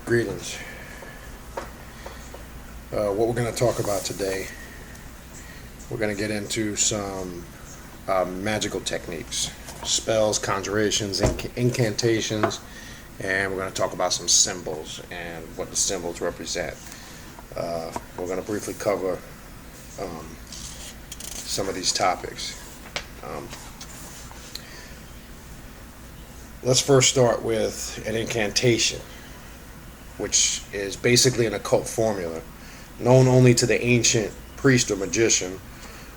Greetings. What we're going to talk about today, we're going to get into some magical techniques, spells, conjurations, incantations, and we're going to talk about some symbols and what the symbols represent. We're going to briefly cover some of these topics. Let's first start with an incantation, which is basically an occult formula known only to the ancient priest or magician,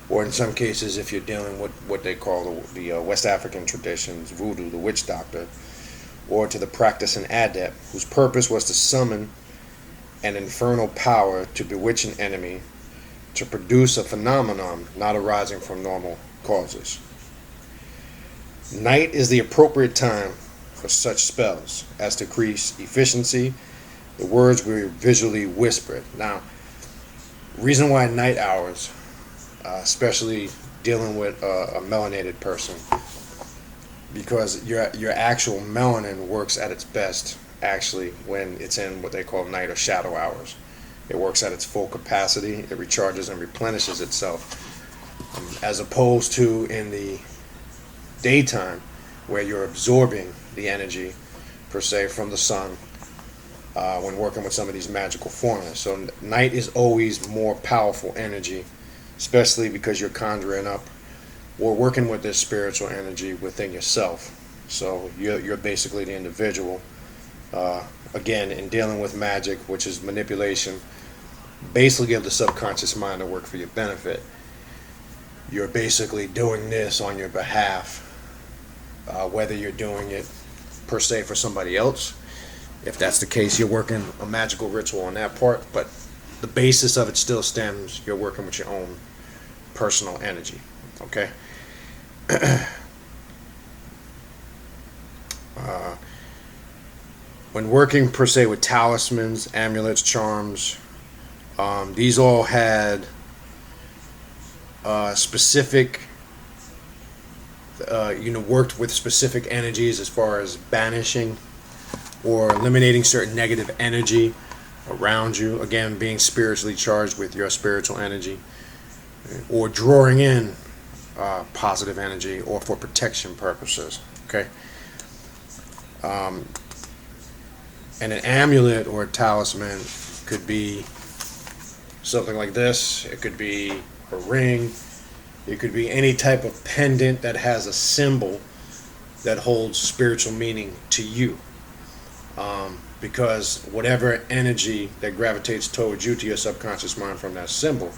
or in some cases, if you're dealing with what they call the West African traditions, voodoo, the witch doctor, or to the practicing adept, whose purpose was to summon an infernal power to bewitch an enemy, to produce a phenomenon not arising from normal causes. Night is the appropriate time for such spells, as to increase efficiency. The words were visually whispered. Now, reason why night hours, especially dealing with a melanated person, because your actual melanin works at its best actually when it's in what they call night or shadow hours. It works at its full capacity. It recharges and replenishes itself, as opposed to in the daytime where you're absorbing the energy per se from the sun when working with some of these magical formulas. So night is always more powerful energy, especially because you're conjuring up or working with this spiritual energy within yourself. So you're basically the individual, again, in dealing with magic, which is manipulation, basically of the subconscious mind to work for your benefit. You're basically doing this on your behalf, whether you're doing it per se for somebody else. If that's the case, you're working a magical ritual on that part, but the basis of it still stems, you're working with your own personal energy, okay? When working per se with talismans, amulets, charms, these all had specific worked with specific energies as far as banishing or eliminating certain negative energy around you, again being spiritually charged with your spiritual energy, or drawing in positive energy, or for protection purposes, okay? And an amulet or a talisman could be something like this. It could be a ring. It could be any type of pendant that has a symbol that holds spiritual meaning to you. Because whatever energy that gravitates towards you, to your subconscious mind from that symbol,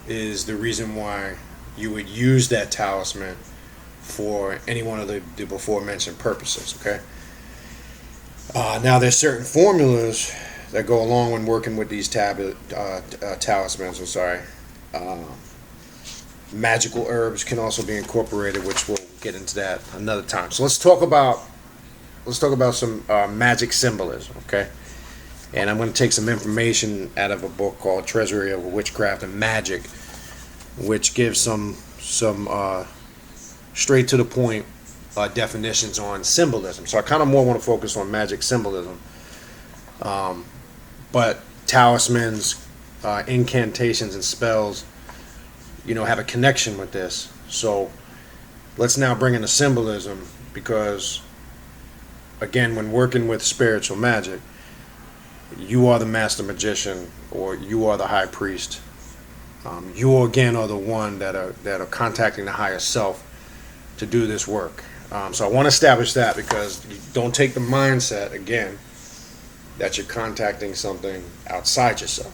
is the reason why you would use that talisman for any one of the before mentioned purposes, okay? Now there's certain formulas that go along when working with these talismans, magical herbs can also be incorporated, which we'll get into that another time. So let's talk about some magic symbolism, okay? And I'm going to take some information out of a book called Treasury of Witchcraft and Magic, which gives some straight to the point definitions on symbolism. So I kind of more want to focus on magic symbolism, but talismans, incantations, and spells, have a connection with this. So let's now bring in the symbolism, because again, when working with spiritual magic, you are the master magician, or you are the high priest. You again are the one that are contacting the higher self to do this work. So I want to establish that, because you don't take the mindset again that you're contacting something outside yourself.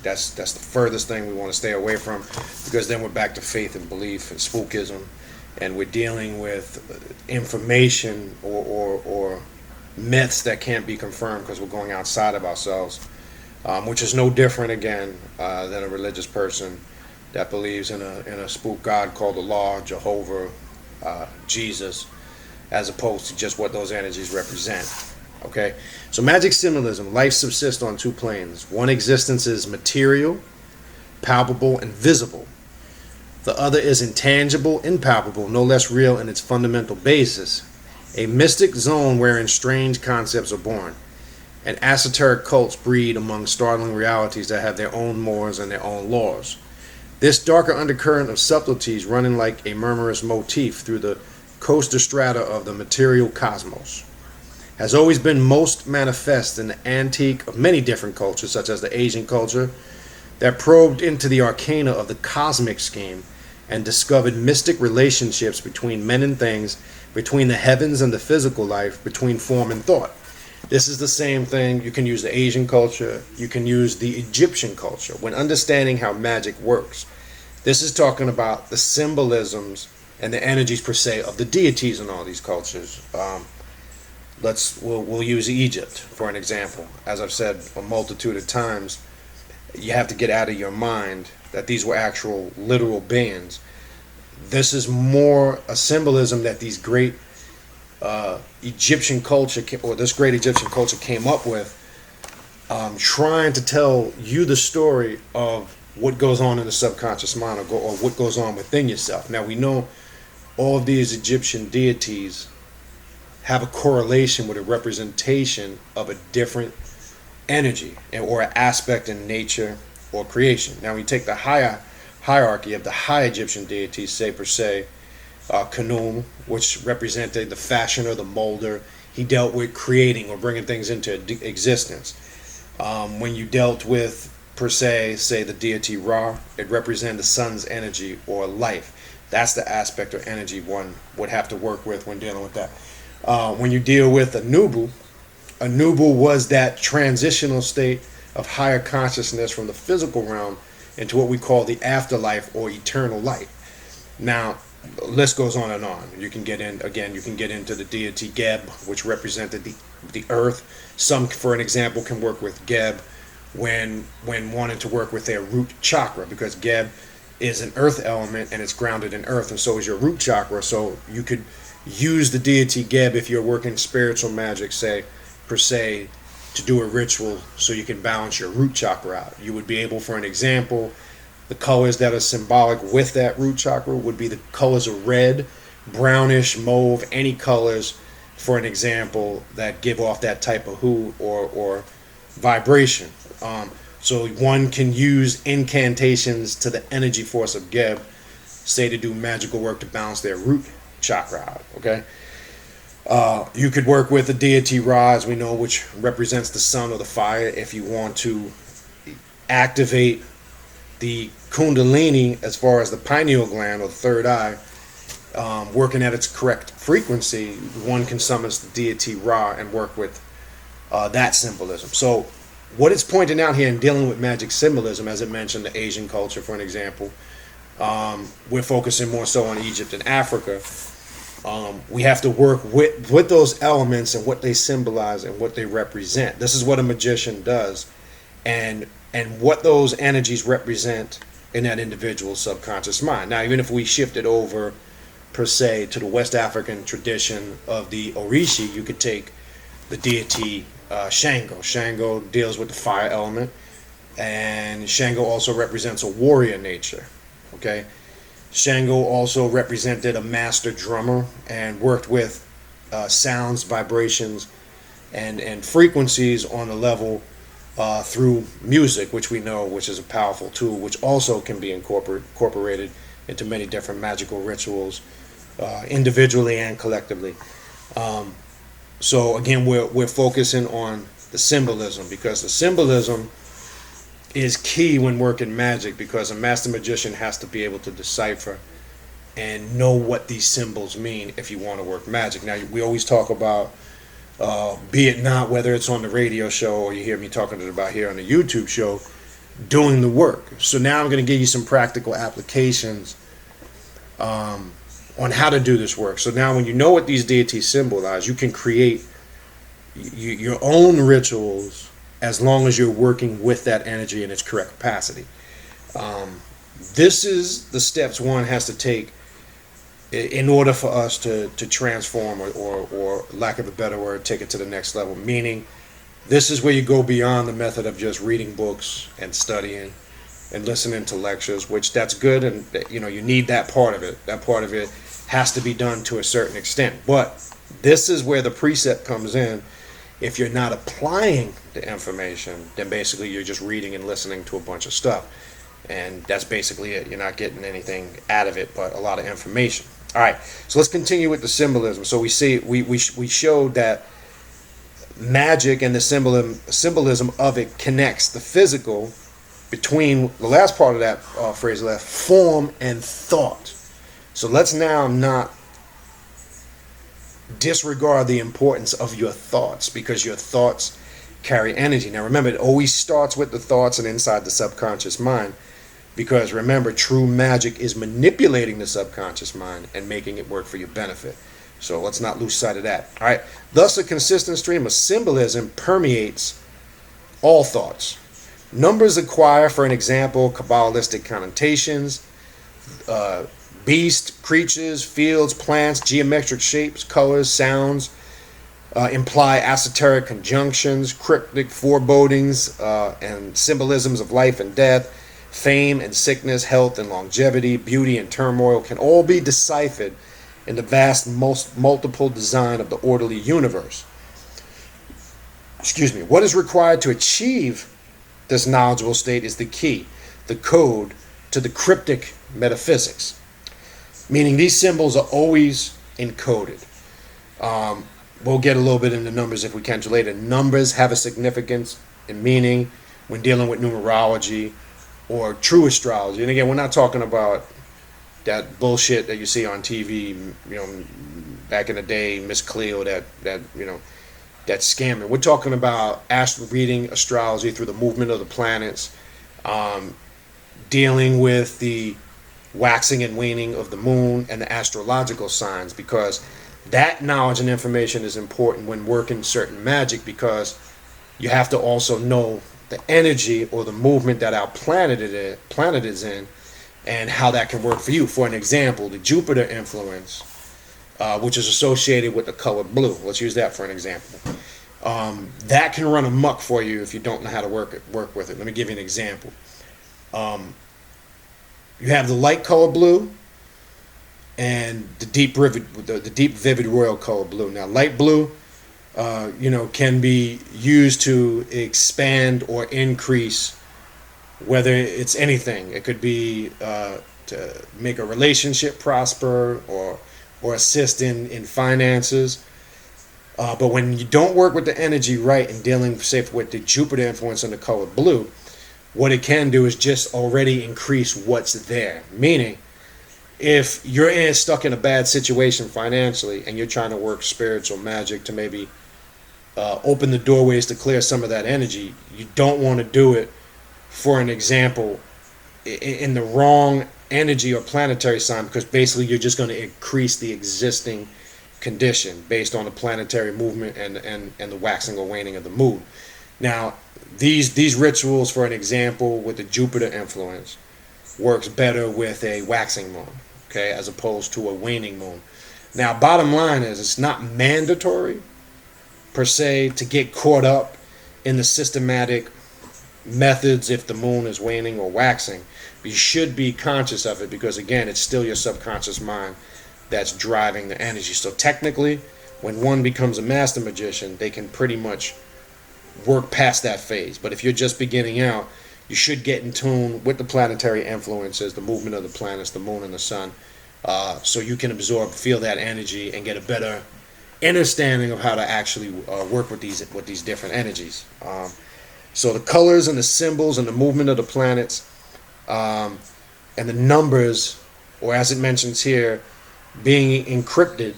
That's the furthest thing we want to stay away from, because then we're back to faith and belief and spookism, and we're dealing with information or myths that can't be confirmed because we're going outside of ourselves, which is no different again than a religious person that believes in a spook god called the Law, Jehovah, Jesus, as opposed to just what those energies represent. Okay, so magic symbolism. Life subsists on two planes. One existence is material, palpable, and visible. The other is intangible, impalpable, no less real in its fundamental basis. A mystic zone wherein strange concepts are born. and esoteric cults breed among startling realities that have their own mores and their own laws. This darker undercurrent of subtleties running like a murmurous motif through the coaster strata of the material cosmos has always been most manifest in the antique of many different cultures, such as the Asian culture, that probed into the arcana of the cosmic scheme and discovered mystic relationships between men and things, between the heavens and the physical life, between form and thought. This is the same thing. You can use the Asian culture, you can use the Egyptian culture when understanding how magic works. This is talking about the symbolisms and the energies per se of the deities in all these cultures. We'll use Egypt for an example. As I've said a multitude of times, you have to get out of your mind that these were actual literal beings. This is more a symbolism that these great Egyptian culture, or this great Egyptian culture came up with, trying to tell you the story of what goes on in the subconscious mind, or what goes on within yourself. Now we know all of these Egyptian deities have a correlation with a representation of a different energy or an aspect in nature or creation. Now we take the hierarchy of the high Egyptian deities, say per se, Khnum, which represented the fashioner, the molder. He dealt with creating or bringing things into existence. When you dealt with, per se, say the deity Ra, it represented the sun's energy or life. That's the aspect or energy one would have to work with when dealing with that. When you deal with Anubu was that transitional state of higher consciousness from the physical realm into what we call the afterlife or eternal life. Now, the list goes on and on. You can get into the deity Geb, which represented the earth. Some, for an example, can work with Geb when wanting to work with their root chakra, because Geb is an earth element and it's grounded in earth, and so is your root chakra. So you could use the deity Geb if you're working spiritual magic, say, per se, to do a ritual so you can balance your root chakra out. You would be able, for an example, the colors that are symbolic with that root chakra would be the colors of red, brownish, mauve, any colors, for an example, that give off that type of hue or vibration. So one can use incantations to the energy force of Geb, say to do magical work to balance their root chakra out, okay? You could work with the deity Ra, as we know, which represents the sun or the fire, if you want to activate the kundalini as far as the pineal gland or the third eye, working at its correct frequency. One can summon the deity Ra and work with that symbolism. So what it's pointing out here in dealing with magic symbolism, as it mentioned, the Asian culture, for an example, we're focusing more so on Egypt and Africa. We have to work with those elements and what they symbolize and what they represent. This is what a magician does, and what those energies represent in that individual's subconscious mind. Now, even if we shift it over, per se, to the West African tradition of the Orishi, you could take the deity Shango. Shango deals with the fire element, and Shango also represents a warrior nature. Okay, Shango also represented a master drummer and worked with sounds, vibrations, and frequencies on the level through music, which we know, which is a powerful tool, which also can be incorporated into many different magical rituals, individually and collectively. So again, we're focusing on the symbolism, because the symbolism is key when working magic, because a master magician has to be able to decipher and know what these symbols mean if you want to work magic. Now, we always talk about, be it not whether it's on the radio show or you hear me talking about here on the YouTube show, doing the work. So now I'm going to give you some practical applications on how to do this work. So now when you know what these deities symbolize, you can create your own rituals as long as you're working with that energy in its correct capacity. This is the steps one has to take in order for us to transform, or lack of a better word, take it to the next level. Meaning, this is where you go beyond the method of just reading books and studying and listening to lectures, which that's good, and you need that part of it. That part of it has to be done to a certain extent. But this is where the precept comes in, If you're not applying the information, then basically you're just reading and listening to a bunch of stuff. And that's basically it. You're not getting anything out of it but a lot of information. All right, so let's continue with the symbolism. So we showed that magic and the symbolism of it connects the physical between the last part of that phrase left, form and thought. So let's now not disregard the importance of your thoughts, because your thoughts carry energy. Now remember, it always starts with the thoughts and inside the subconscious mind, because remember, true magic is manipulating the subconscious mind and making it work for your benefit. So let's not lose sight of that. All right. Thus, a consistent stream of symbolism permeates all thoughts. Numbers acquire, for an example, Kabbalistic connotations, beasts, creatures, fields, plants, geometric shapes, colors, sounds, imply esoteric conjunctions, cryptic forebodings, and symbolisms of life and death, fame and sickness, health and longevity, beauty and turmoil can all be deciphered in the vast multiple design of the orderly universe. Excuse me. What is required to achieve this knowledgeable state is the key, the code to the cryptic metaphysics. Meaning these symbols are always encoded. We'll get a little bit into numbers if we can later. Numbers have a significance and meaning when dealing with numerology or true astrology. And again, we're not talking about that bullshit that you see on TV, back in the day, Miss Cleo, that scamming. We're talking about reading astrology through the movement of the planets, dealing with the waxing and waning of the moon and the astrological signs, because that knowledge and information is important when working certain magic, because you have to also know the energy or the movement that our planet is in, and how that can work for you. For an example, the Jupiter influence, which is associated with the color blue. Let's use that for an example. That can run amok for you if you don't know how to work with it. Let me give you an example. You have the light color blue and the deep vivid royal color blue. Now, light blue, can be used to expand or increase, whether it's anything. It could be to make a relationship prosper or assist in finances. But when you don't work with the energy right and dealing, say, with the Jupiter influence on the color blue, what it can do is just already increase what's there. Meaning, if you're stuck in a bad situation financially and you're trying to work spiritual magic to maybe open the doorways to clear some of that energy, you don't want to do it, for an example, in the wrong energy or planetary sign, because basically you're just going to increase the existing condition based on the planetary movement and the waxing or waning of the moon. Now, these rituals, for an example, with the Jupiter influence, works better with a waxing moon, okay, as opposed to a waning moon. Now, bottom line is, it's not mandatory per se to get caught up in the systematic methods if the moon is waning or waxing. But you should be conscious of it, because again, it's still your subconscious mind that's driving the energy. So technically, when one becomes a master magician, they can pretty much work past that phase. But if you're just beginning out, you should get in tune with the planetary influences, the movement of the planets, the moon and the sun, so you can feel that energy and get a better understanding of how to actually work with these different energies. So the colors and the symbols and the movement of the planets, and the numbers, or as it mentions here, being encrypted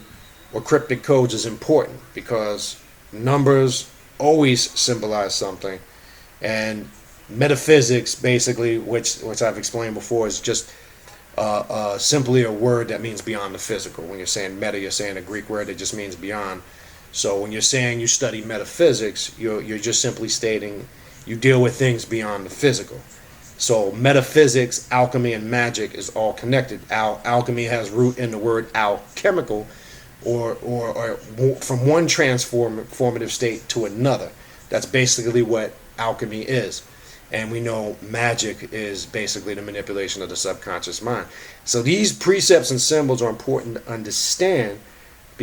or cryptic codes is important, because numbers always symbolize something, and metaphysics, basically, which I've explained before, is just simply a word that means beyond the physical. When you're saying meta, you're saying a Greek word that just means beyond. So when you're saying you study metaphysics, you're just simply stating you deal with things beyond the physical. So metaphysics, alchemy, and magic is all connected. Alchemy has root in the word alchemical, or from one transformative state to another. That's basically what alchemy is. And we know magic is basically the manipulation of the subconscious mind. So these precepts and symbols are important to understand,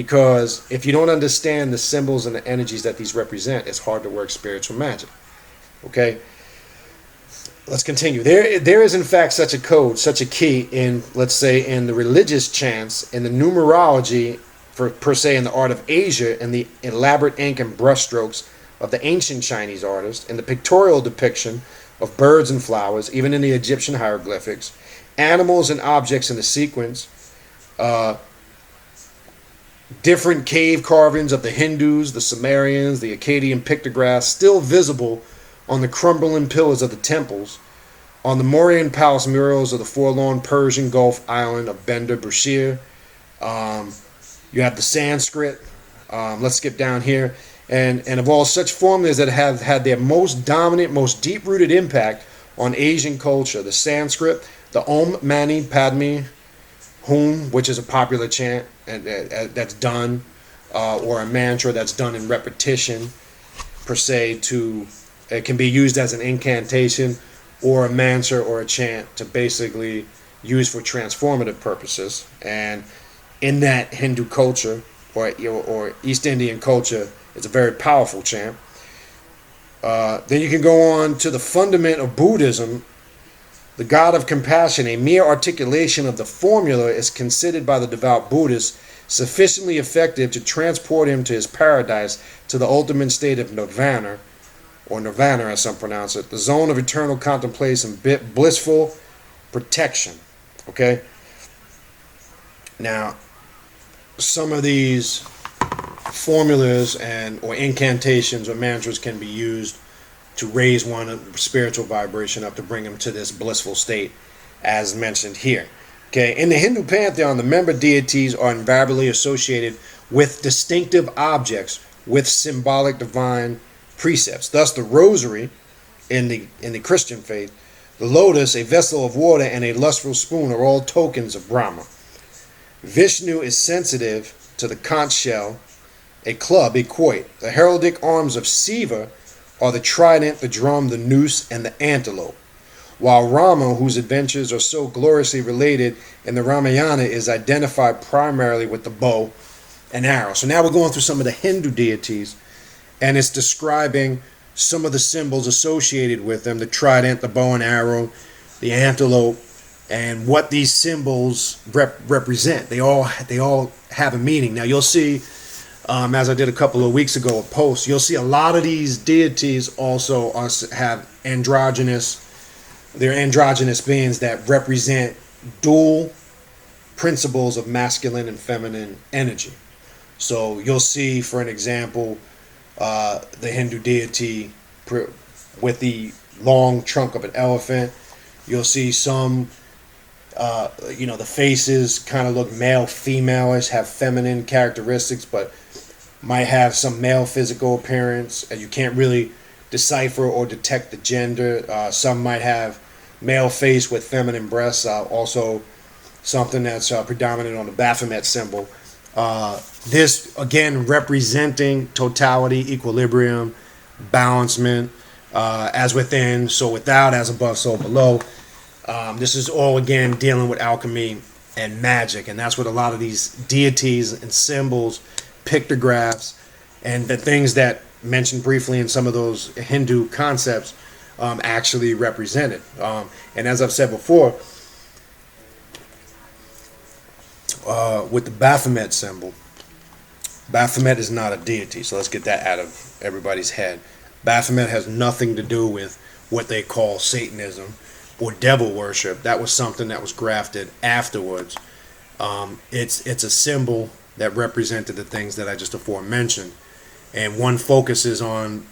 because if you don't understand the symbols and the energies that these represent, it's hard to work spiritual magic. Okay, let's continue. There is in fact such a code, such a key in, let's say, in the religious chants, in the numerology, per se, in the art of Asia, in the elaborate ink and brushstrokes of the ancient Chinese artists, in the pictorial depiction of birds and flowers, even in the Egyptian hieroglyphics, animals and objects in the sequence, different cave carvings of the Hindus, the Sumerians, the Akkadian pictographs, still visible on the crumbling pillars of the temples, on the Mauryan palace murals of the forlorn Persian Gulf island of Bender Bushir. You have the Sanskrit. Let's skip down here. And of all such formulas that have had their most dominant, most deep-rooted impact on Asian culture, the Sanskrit, the Om Mani Padme Hum, which is a popular chant that's done, or a mantra that's done in repetition, per se, it can be used as an incantation or a mantra or a chant to basically use for transformative purposes. And in that Hindu culture or East Indian culture, it's a very powerful chant. Then you can go on to the fundament of Buddhism. The God of compassion, a mere articulation of the formula, is considered by the devout Buddhists sufficiently effective to transport him to his paradise, to the ultimate state of nirvana, or nirvana as some pronounce it, the zone of eternal contemplation, blissful protection. Okay? Now, some of these formulas or incantations or mantras can be used to raise one spiritual vibration up, to bring him to this blissful state, as mentioned here. Okay, in the Hindu pantheon, the member deities are invariably associated with distinctive objects with symbolic divine precepts. Thus, the rosary in the Christian faith, the lotus, a vessel of water, and a lustful spoon are all tokens of Brahma. Vishnu is sensitive to the conch shell, a club, a quoit. The heraldic arms of Shiva are the trident, the drum, the noose, and the antelope. While Rama, whose adventures are so gloriously related in the Ramayana, is identified primarily with the bow and arrow. So now we're going through some of the Hindu deities, and it's describing some of the symbols associated with them, the trident, the bow and arrow, the antelope, and what these symbols represent. They all have a meaning. Now you'll see, as I did a couple of weeks ago, a post, you'll see a lot of these deities also have androgynous beings that represent dual principles of masculine and feminine energy. So you'll see, for an example, the Hindu deity with the long trunk of an elephant. You'll see some, the faces kind of look male, female-ish, have feminine characteristics, but might have some male physical appearance, and you can't really decipher or detect the gender. Some might have male face with feminine breasts, also something that's predominant on the Baphomet symbol. This, again, representing totality, equilibrium, balancement, as within, so without, as above, so below. This is all, again, dealing with alchemy and magic, and that's what a lot of these deities and symbols, pictographs, and the things that mentioned briefly in some of those Hindu concepts actually represented. And as I've said before, with the Baphomet symbol, Baphomet is not a deity, so let's get that out of everybody's head. Baphomet has nothing to do with what they call Satanism or devil worship. That was something that was grafted afterwards. It's a symbol that represented the things that I just aforementioned, and one focuses on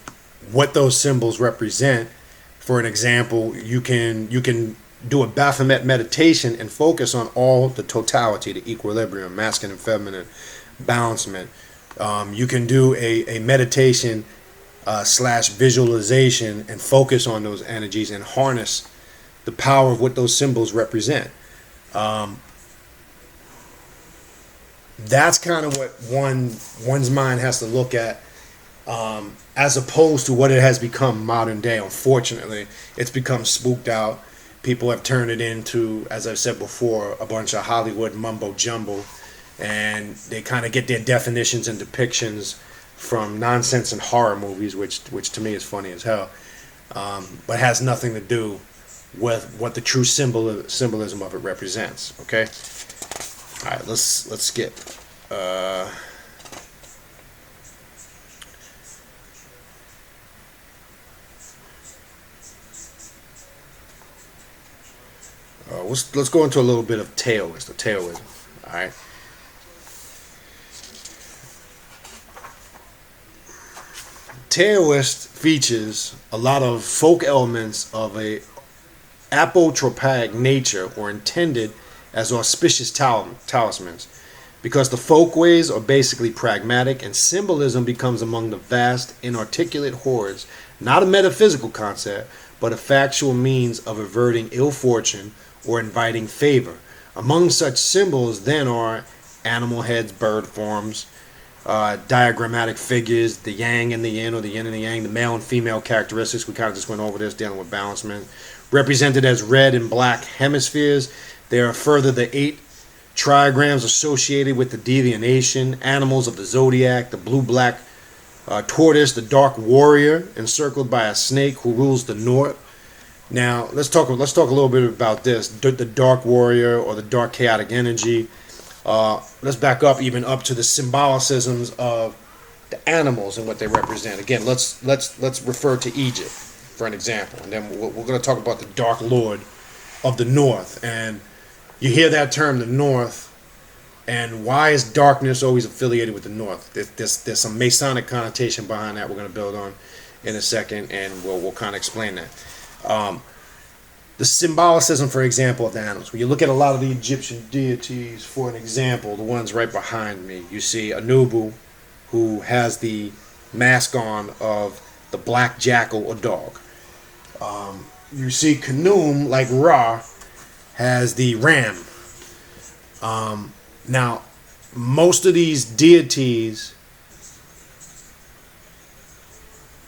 what those symbols represent. For an example, you can do a Baphomet meditation and focus on all the totality, the equilibrium, masculine and feminine, balancement. You can do a meditation / visualization and focus on those energies and harness the power of what those symbols represent. That's kind of what one's mind has to look at, as opposed to what it has become modern day. Unfortunately, it's become spooked out. People have turned it into, as I've said before, a bunch of Hollywood mumbo jumbo, and they kind of get their definitions and depictions from nonsense and horror movies, which to me is funny as hell, but has nothing to do with what the true symbolism of it represents. Okay, all right, let's skip. Let's go into a little bit of Taoism. All right. Taoist features a lot of folk elements of a apotropaic nature, or intended as auspicious talismans, because the folkways are basically pragmatic, and symbolism becomes among the vast inarticulate hordes not a metaphysical concept, but a factual means of averting ill fortune or inviting favor. Among such symbols then are animal heads, bird forms, diagrammatic figures, the yang and the yin, or the yin and the yang, the male and female characteristics. We kind of just went over this, dealing with balancement. Represented as red and black hemispheres. There are further the 8 trigrams associated with the deviation, animals of the zodiac, the blue-black tortoise, the dark warrior, encircled by a snake who rules the north. Now, let's talk a little bit about this, the dark warrior, or the dark chaotic energy. Let's back up even up to the symbolicisms of the animals and what they represent. Again, let's refer to Egypt for an example, and then we're going to talk about the Dark Lord of the North. And you hear that term, the North, and why is darkness always affiliated with the North? There's some Masonic connotation behind that we're going to build on in a second, and we'll kind of explain that. The symbolicism, for example, of the animals. When you look at a lot of the Egyptian deities, for an example, the ones right behind me, you see Anubu, who has the mask on of the black jackal or dog. You see Khnum, like Ra, has the ram. Now, most of these deities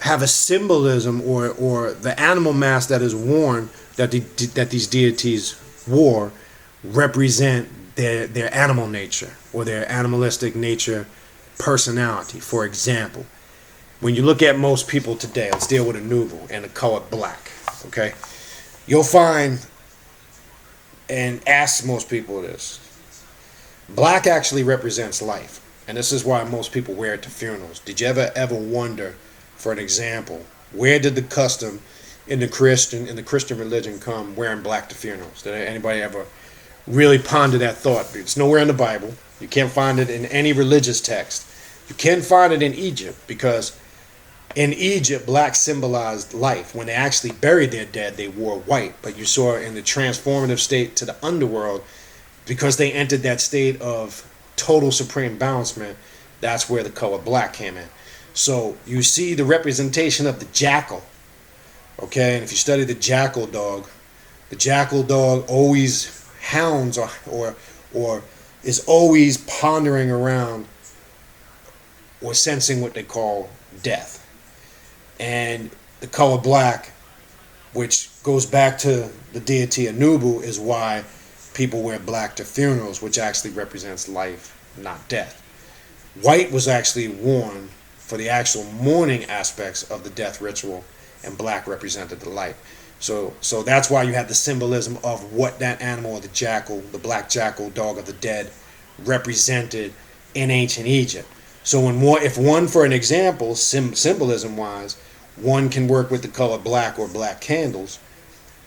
have a symbolism, or the animal mask that is worn, that these deities wore, represent their animal nature, or their animalistic nature, personality. For example, when you look at most people today, let's deal with Anubu and the color black. Okay, you'll find, and ask most people this, black actually represents life, and this is why most people wear it to funerals. Did you ever wonder, for an example, where did the custom in the Christian religion come wearing black to funerals? Did anybody ever really ponder that thought? It's nowhere in the Bible. You can't find it in any religious text. You can find it in Egypt, because in Egypt, black symbolized life. When they actually buried their dead, they wore white. But you saw in the transformative state to the underworld, because they entered that state of total supreme balancement, that's where the color black came in. So you see the representation of the jackal. Okay, and if you study the jackal dog always hounds or is always pondering around or sensing what they call death. And the color black, which goes back to the deity Anubu, is why people wear black to funerals, which actually represents life, not death. White was actually worn for the actual mourning aspects of the death ritual, and black represented the light. So that's why you have the symbolism of what that animal, or the jackal, the black jackal, dog of the dead, represented in ancient Egypt. So if one, for an example, symbolism wise, one can work with the color black or black candles,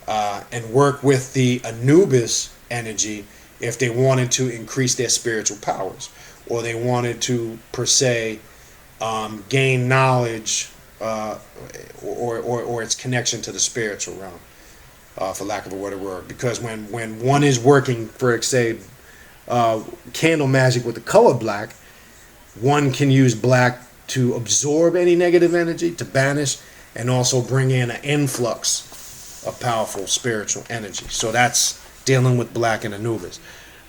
and work with the Anubis energy if they wanted to increase their spiritual powers, or they wanted to, per se, gain knowledge, or its connection to the spiritual realm, for lack of a better word. Because when one is working, for say, candle magic with the color black, one can use black to absorb any negative energy, to banish, and also bring in an influx of powerful spiritual energy. So that's dealing with black and Anubis.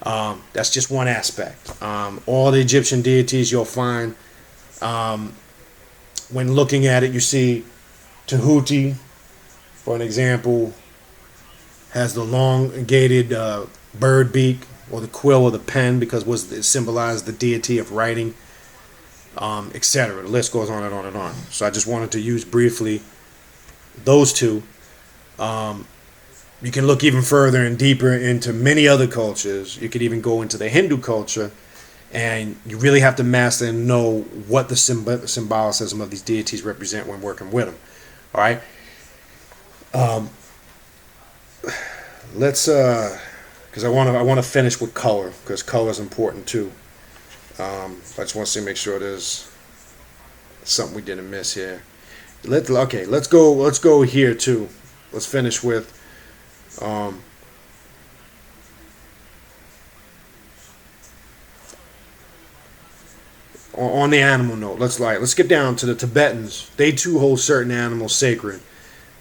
That's just one aspect. All the Egyptian deities you'll find, when looking at it, you see Tahuti, for an example, has the long gated bird beak, or the quill or the pen, because it symbolized the deity of writing, etc. The list goes on and on and on. So I just wanted to use briefly those two. You can look even further and deeper into many other cultures. You could even go into the Hindu culture, and you really have to master and know what the symbolicism of these deities represent when working with them. All right. Let's because I want to finish with color, because color is important too. I just want to make sure there's something we didn't miss here. Let's go here too. Let's finish with on the animal note. Let's get down to the Tibetans. They too hold certain animals sacred,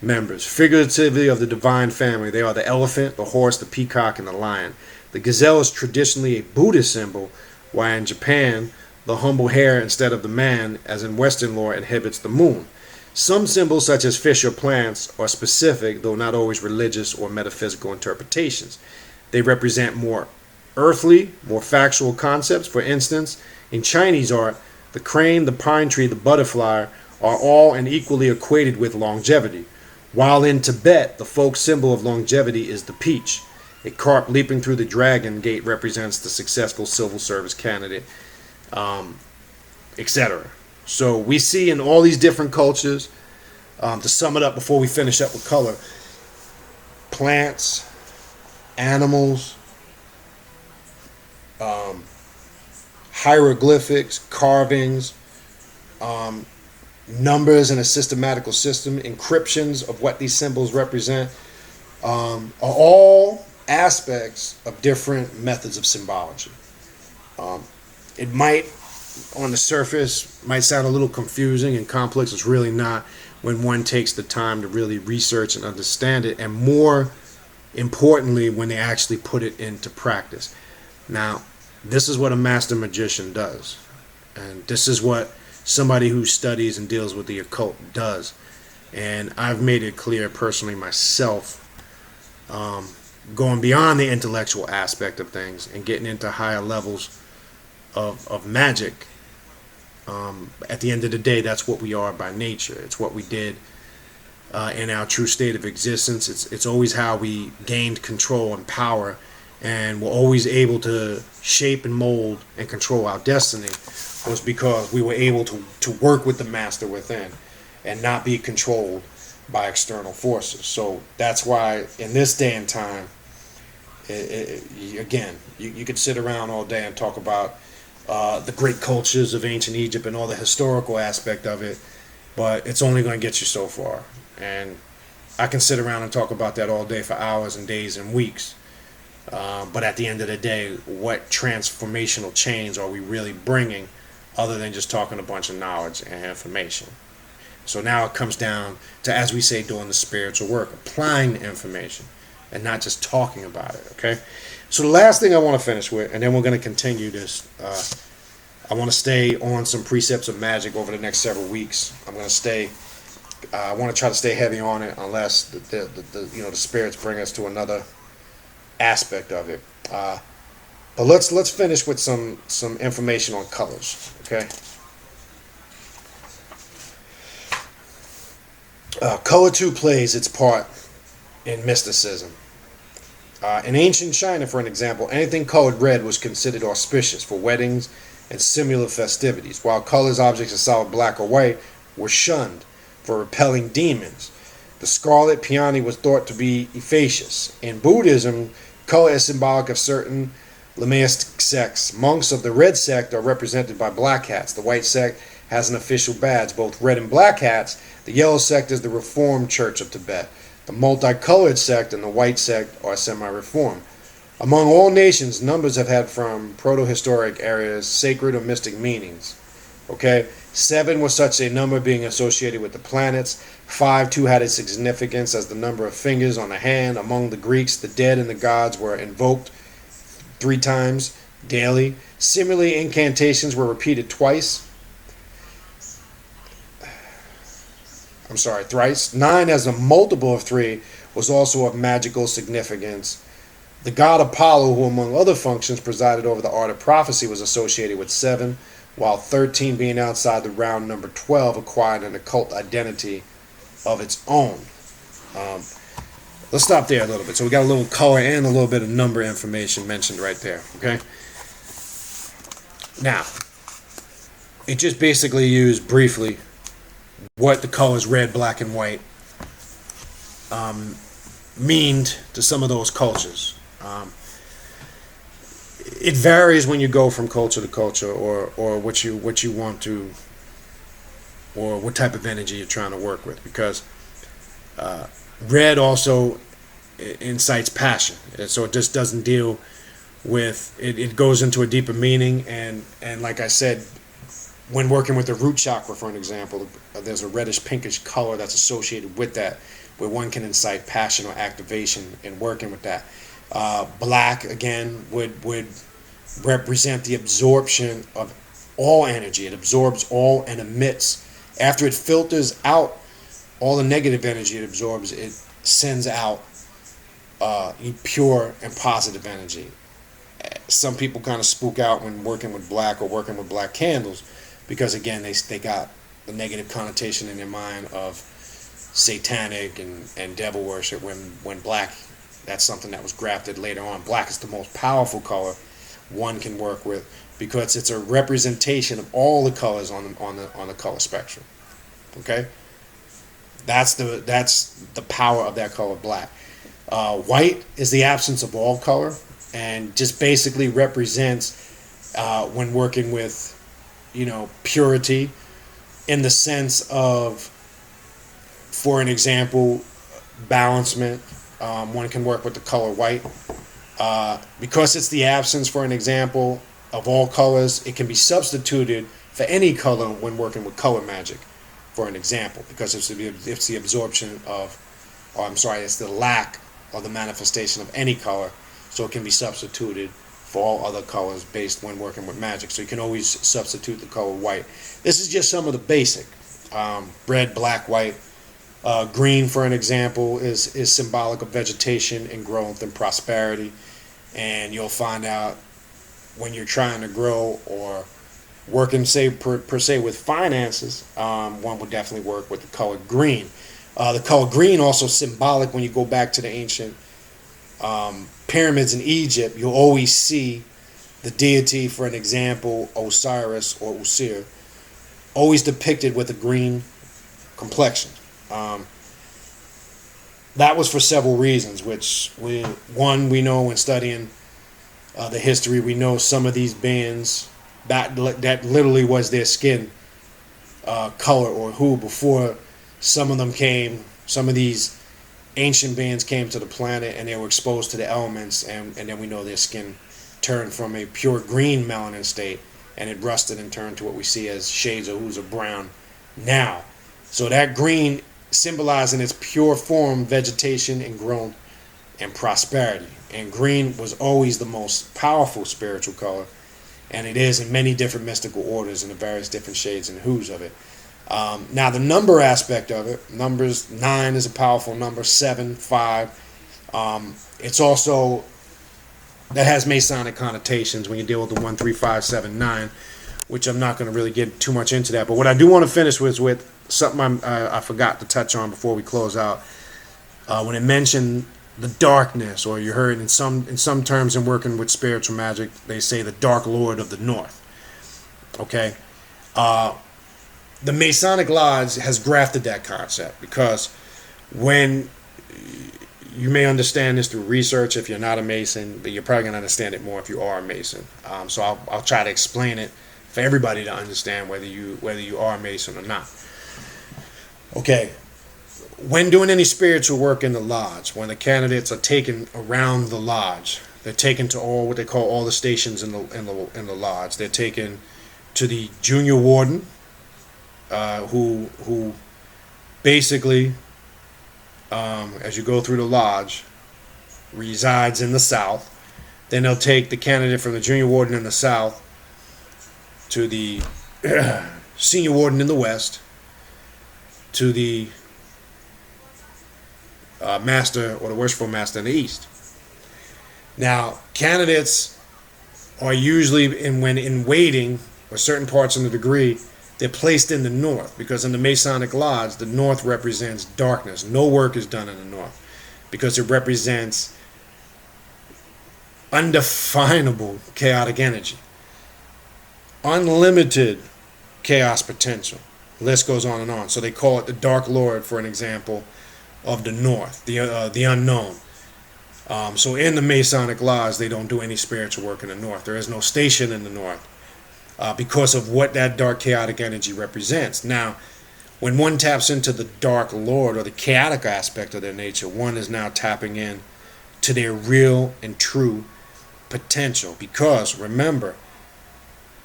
members, figuratively of the divine family. They are the elephant, the horse, the peacock, and the lion. The gazelle is traditionally a Buddhist symbol, while in Japan, the humble hare instead of the man, as in Western lore, inhibits the moon. Some symbols, such as fish or plants, are specific, though not always religious or metaphysical interpretations. They represent more earthly, more factual concepts. For instance, in Chinese art, the crane, the pine tree, the butterfly are all and equally equated with longevity. While in Tibet, the folk symbol of longevity is the peach. A carp leaping through the dragon gate represents the successful civil service candidate, etc. So we see in all these different cultures, to sum it up before we finish up with color, plants, animals, hieroglyphics, carvings, numbers in a systematical system, encryptions of what these symbols represent, are all aspects of different methods of symbology. It might, on the surface, might sound a little confusing and complex. It's really not, when one takes the time to really research and understand it, and more importantly, when they actually put it into practice. Now, this is what a master magician does, and this is what somebody who studies and deals with the occult does. And I've made it clear personally myself, going beyond the intellectual aspect of things and getting into higher levels of magic. At the end of the day, that's what we are by nature. It's what we did in our true state of existence. It's always how we gained control and power, and were always able to shape and mold and control our destiny, was because we were able to work with the master within and not be controlled by external forces. So that's why in this day and time, again, you could sit around all day and talk about the great cultures of ancient Egypt and all the historical aspect of it, but it's only going to get you so far. And I can sit around and talk about that all day for hours and days and weeks. But at the end of the day, what transformational change are we really bringing, other than just talking a bunch of knowledge and information? So now it comes down to, as we say, doing the spiritual work, applying the information and not just talking about it. Okay. So the last thing I want to finish with, and then we're going to continue this. I want to stay on some precepts of magic over the next several weeks. I'm going to stay. I want to try to stay heavy on it, unless the spirits bring us to another aspect of it. But let's finish with some information on colors. Okay. Color too plays its part in mysticism. In ancient China, for an example, anything colored red was considered auspicious for weddings and similar festivities, while colors objects of solid black or white were shunned for repelling demons. The scarlet peony was thought to be efficacious. In Buddhism, color is symbolic of certain Lamaistic sects. Monks of the red sect are represented by black hats. The white sect has an official badge, both red and black hats. The yellow sect is the Reformed Church of Tibet. The multicolored sect and the white sect are semi-reformed. Among all nations, numbers have had from proto-historic areas sacred or mystic meanings. Okay, 7 was such a number, being associated with the planets. 5 too had its significance as the number of fingers on a hand. Among the Greeks, the dead and the gods were invoked 3 times daily. Similarly, incantations were repeated thrice. 9 as a multiple of 3 was also of magical significance. The god Apollo, who among other functions presided over the art of prophecy, was associated with 7, while 13, being outside the round number 12, acquired an occult identity of its own. Let's stop there a little bit. So we got a little color and a little bit of number information mentioned right there. Okay. Now, it just basically used briefly what the colors red, black, and white meaned to some of those cultures. It varies when you go from culture to culture, or what you want to, or what type of energy you're trying to work with, because red also incites passion, so it just doesn't deal with it. It goes into a deeper meaning, and like I said, when working with the root chakra, for an example, there's a reddish pinkish color that's associated with that, where one can incite passion or activation in working with that. Black, again, would represent the absorption of all energy. It absorbs all and emits. After it filters out all the negative energy it absorbs, it sends out pure and positive energy. Some people kind of spook out when working with black or working with black candles, because again, they got the negative connotation in their mind of satanic and devil worship, when black, that's something that was grafted later on. Black is the most powerful color one can work with, because it's a representation of all the colors on the color spectrum. Okay, that's the power of that color, black. White is the absence of all color, and just basically represents when working with, purity, in the sense of, for an example, balancement. One can work with the color white. Because it's the absence, for an example, of all colors, it can be substituted for any color when working with color magic, for an example, because it's the absorption of, it's the lack or the manifestation of any color, so it can be substituted for all other colors based when working with magic. So you can always substitute the color white. This is just some of the basic. Red, black, white. Green, for an example, is symbolic of vegetation and growth and prosperity. And you'll find out when you're trying to grow or working, say, per se with finances, one would definitely work with the color green. The color green also symbolic when you go back to the ancient pyramids in Egypt. You'll always see the deity, for an example, Osiris or Usir, always depicted with a green complexion. That was for several reasons, which we know when studying the history, we know some of these bands that literally was their skin color or hue before some of these ancient bands came to the planet, and they were exposed to the elements, and then we know their skin turned from a pure green melanin state, and it rusted and turned to what we see as shades of hues of brown now. So that green symbolizing its pure form, vegetation and growth and prosperity. And green was always the most powerful spiritual color, and it is in many different mystical orders and the various different shades and hues of it. Now the number aspect of it, numbers 9 is a powerful number, 7, 5. It's also, that has Masonic connotations when you deal with the 1, 3, 5, 7, 9, which I'm not going to really get too much into that. But what I do want to finish with something I forgot to touch on before we close out. When it mentioned the darkness, or you heard in some terms in working with spiritual magic, they say the Dark Lord of the North. Okay, the Masonic Lodge has grafted that concept, because when you may understand this through research, if you're not a Mason, but you're probably going to understand it more if you are a Mason. So I'll try to explain it for everybody to understand, whether you are a Mason or not. Okay, when doing any spiritual work in the lodge, when the candidates are taken around the lodge, they're taken to all what they call all the stations in the lodge. They're taken to the junior warden, who basically, as you go through the lodge, resides in the south. Then they'll take the candidate from the junior warden in the south to the senior warden in the west, to the master or the worshipful master in the east. Now, candidates are usually, when in waiting, or certain parts in the degree, they're placed in the north, because in the Masonic Lodge, the north represents darkness. No work is done in the north because it represents undefinable chaotic energy, unlimited chaos potential. The list goes on and on. So they call it the Dark Lord, for an example, of the north, the unknown. So in the Masonic Lodge, they don't do any spiritual work in the north. There is no station in the north because of what that dark chaotic energy represents. Now, when one taps into the Dark Lord, or the chaotic aspect of their nature, one is now tapping in to their real and true potential. Because remember,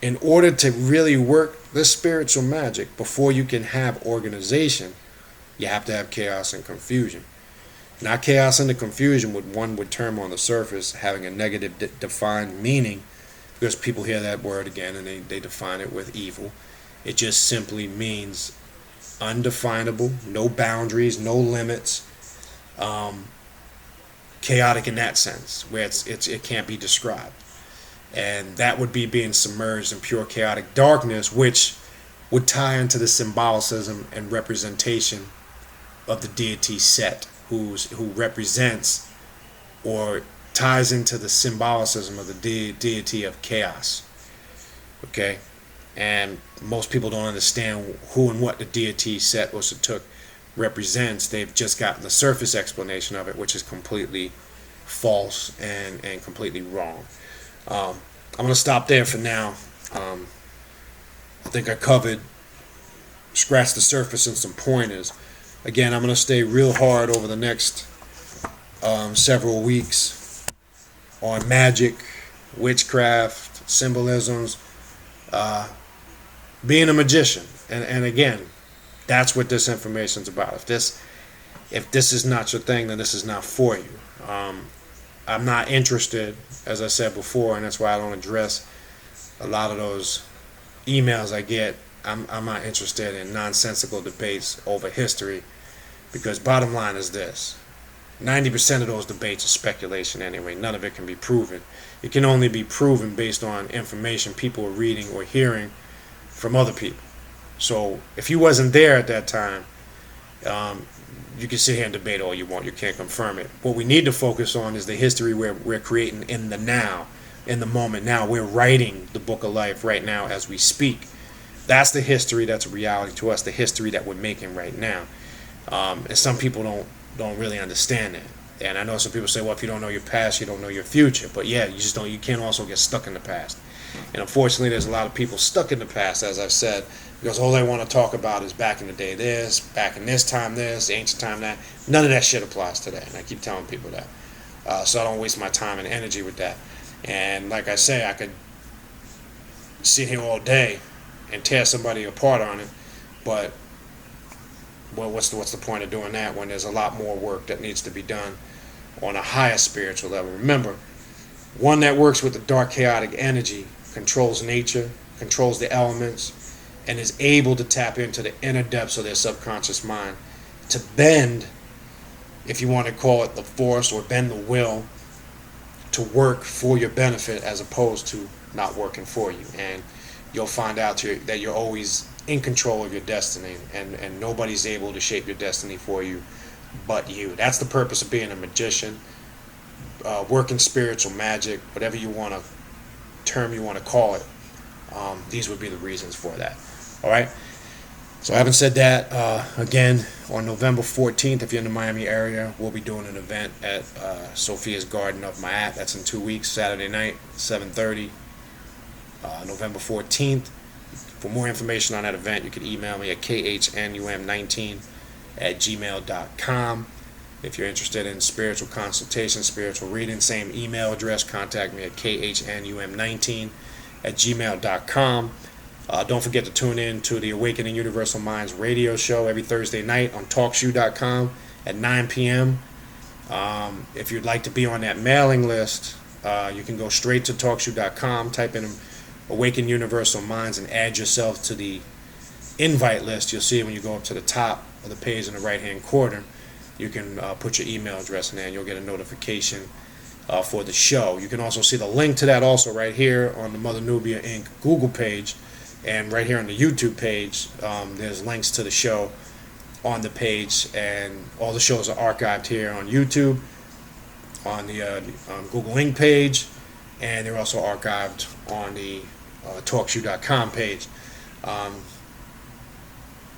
in order to really work this spiritual magic, before you can have organization, you have to have chaos and confusion. Not chaos and the confusion, what one would term on the surface having a negative defined meaning, because people hear that word again and they define it with evil. It just simply means undefinable, no boundaries, no limits, chaotic in that sense, where it can't be described. And that would be being submerged in pure chaotic darkness, which would tie into the symbolicism and representation of the deity set, who represents or ties into the symbolicism of the deity of chaos. Okay? And most people don't understand who and what the deity set represents. They've just gotten the surface explanation of it, which is completely false and completely wrong. I'm going to stop there for now. I think I scratched the surface and some pointers. Again, I'm going to stay real hard over the next several weeks on magic, witchcraft, symbolisms, being a magician. And again, that's what this information is about. If this is not your thing, then this is not for you. I'm not interested, as I said before, and that's why I don't address a lot of those emails I get. I'm not interested in nonsensical debates over history, because bottom line is this: 90% of those debates are speculation anyway. None of it can be proven. It can only be proven based on information people are reading or hearing from other people. So if you wasn't there at that time, you can sit here and debate all you want. You can't confirm it. What we need to focus on is the history we're creating in the now, in the moment now. We're writing the book of life right now as we speak. That's the history that's a reality to us, the history that we're making right now. And some people don't really understand that. And I know some people say, well, if you don't know your past, you don't know your future. But yeah, you can't also get stuck in the past. And unfortunately, there's a lot of people stuck in the past, as I've said, because all they want to talk about is back in the day this, back in this time this, ancient time that. None of that shit applies today, and I keep telling people that. So I don't waste my time and energy with that. And like I say, I could sit here all day and tear somebody apart on it, but well, what's the point of doing that when there's a lot more work that needs to be done on a higher spiritual level? Remember, one that works with the dark chaotic energy controls nature, controls the elements, and is able to tap into the inner depths of their subconscious mind to bend, if you want to call it the force, or bend the will to work for your benefit as opposed to not working for you. And you'll find out that you're always in control of your destiny, and nobody's able to shape your destiny for you but you. That's the purpose of being a magician, working spiritual magic, whatever you want to call it. These would be the reasons for that. All right. So having said that, again, on November 14th, if you're in the Miami area, we'll be doing an event at Sophia's Garden of Ma'at. That's in 2 weeks, Saturday night, 7:30, November 14th. For more information on that event, you can email me at khnum19@gmail.com. If you're interested in spiritual consultation, spiritual reading, same email address, contact me at khnum19@gmail.com. Don't forget to tune in to the Awakening Universal Minds radio show every Thursday night on TalkShoe.com at 9 p.m. If you'd like to be on that mailing list, you can go straight to TalkShoe.com, type in Awaken Universal Minds, and add yourself to the invite list. You'll see when you go up to the top of the page in the right-hand corner, you can put your email address in there, and you'll get a notification for the show. You can also see the link to that also right here on the Mother Nubia Inc. Google page, and right here on the YouTube page. There's links to the show on the page, and all the shows are archived here on YouTube, on the Google Inc. page, and they're also archived on the TalkShoe.com page.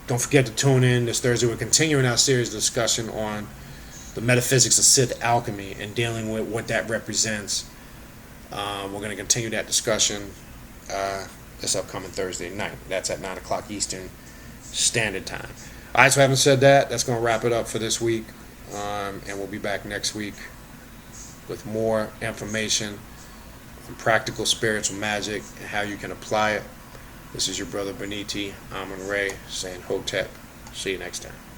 Don't forget to tune in this Thursday. We're continuing our series of discussion on the metaphysics of Sith alchemy and dealing with what that represents. We're going to continue that discussion this upcoming Thursday night. That's at 9 o'clock Eastern Standard Time. All right, so having said that, that's going to wrap it up for this week. And we'll be back next week with more information on practical spiritual magic and how you can apply it. This is your brother Beniti Amun Ray saying Hotep. See you next time.